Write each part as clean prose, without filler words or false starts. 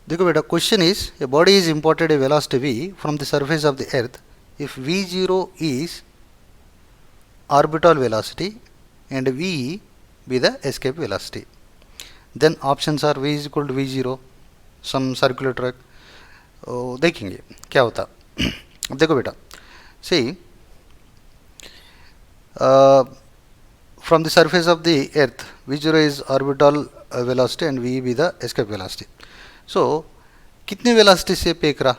देखो बेटा, question is a body is imported a velocity v from the surface of the earth if v0 is orbital velocity and v be the escape velocity. Then options are v is equal to v0, some circular track. देखेंगे क्या होता. अब देखो बेटा, see from the surface of the earth v0 is orbital velocity and v be the escape velocity. So कितनी velocity से फेंक रहा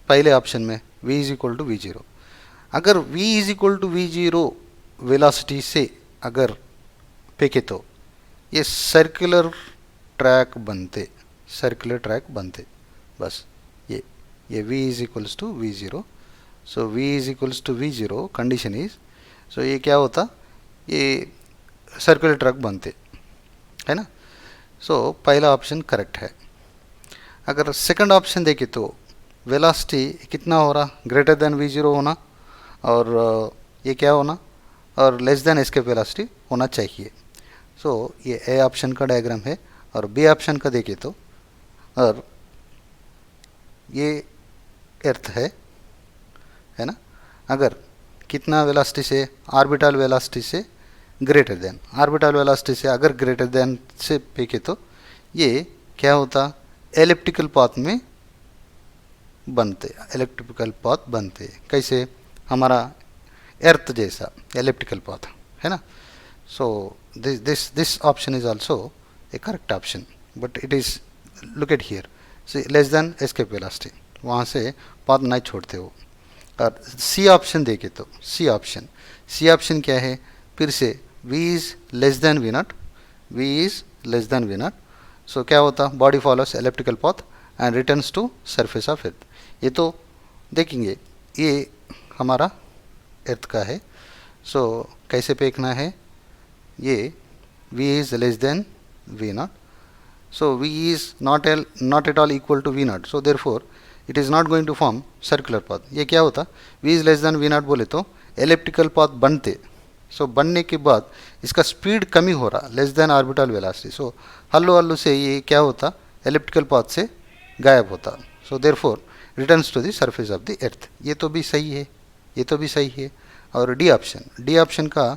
पहले ऑप्शन में v is equal to v0. अगर v is equal to v0 velocity से अगर फेंके तो ये सर्कुलर ट्रैक बनते बस. ये v is equals to v0. So v is equals to v0 condition is, so ये क्या होता, ये सर्कुलर ट्रैक बनते है ना. सो पहला ऑप्शन करेक्ट है. अगर सेकंड ऑप्शन देखें तो वेलोसिटी कितना हो रहा, ग्रेटर देन v0 होना और ये क्या होना, और लेस देन एस्केप वेलोसिटी होना चाहिए. सो ये ए ऑप्शन का डायग्राम है. और बी ऑप्शन का देखें तो, और ये अर्थ है ना. अगर कितना वेलोसिटी से, ऑर्बिटल वेलोसिटी से ग्रेटर देन, ऑर्बिटल वेलोसिटी से अगर ग्रेटर देन से फेंके तो ये क्या होता, एलिप्टिकल पाथ में बनते, एलिप्टिकल पाथ बनते. कैसे, हमारा अर्थ जैसा एलिप्टिकल पाथ है ना. So this option is also A correct option, but it is, look at here, less than escape velocity, वहाँ से पाथ नहीं छोड़ते हो. और सी ऑप्शन देखे तो सी ऑप्शन क्या है, फिर से v is less than v naught. So क्या होता, body follows elliptical path and returns to surface of earth. ये तो देखेंगे, ये हमारा एर्थ का है. सो कैसे फेंकना है, ये v is less than v naught. So v is not at all equal to v naught. So therefore it is not going to form circular path. ये क्या होता, v is less than v naught बोले तो elliptical path बनते. सो बनने के बाद इसका स्पीड कमी हो रहा, less than orbital velocity. So हल्लू से ये क्या होता, एलिप्टिकल पाथ से गायब होता. So therefore returns to the surface of the earth. ये तो भी सही है. और डी ऑप्शन का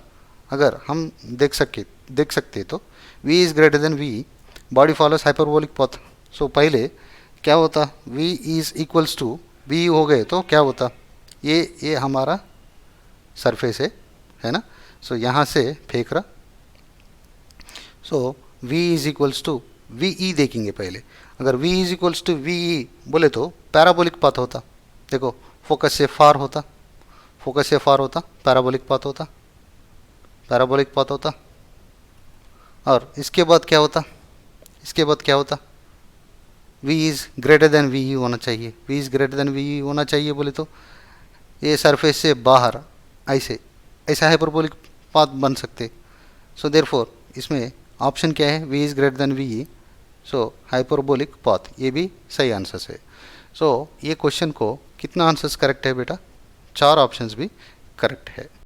अगर हम देख सकते तो v is greater than v, body follows hyperbolic path. So पहले क्या होता, v is equals to v हो गए तो क्या होता, ये हमारा सरफेस है ना. सो यहाँ से फेंक रहा. So v is equals to v e देखेंगे पहले. अगर v is equals to v e बोले तो पैराबोलिक पाथ होता. देखो, फोकस से फार होता, पैराबोलिक पाथ होता. और इसके बाद क्या होता, v is greater then V E होना चाहिए. बोले तो ये सरफेस से बाहर ऐसा हाइपरबोलिक पाथ बन सकते. सो देयरफॉर इसमें ऑप्शन क्या है, v is greater then V E. So hyperbolic path, ये भी सही आंसर है. सो ये क्वेश्चन को कितना आंसर्स करेक्ट है बेटा, 4 ऑप्शंस भी करेक्ट है.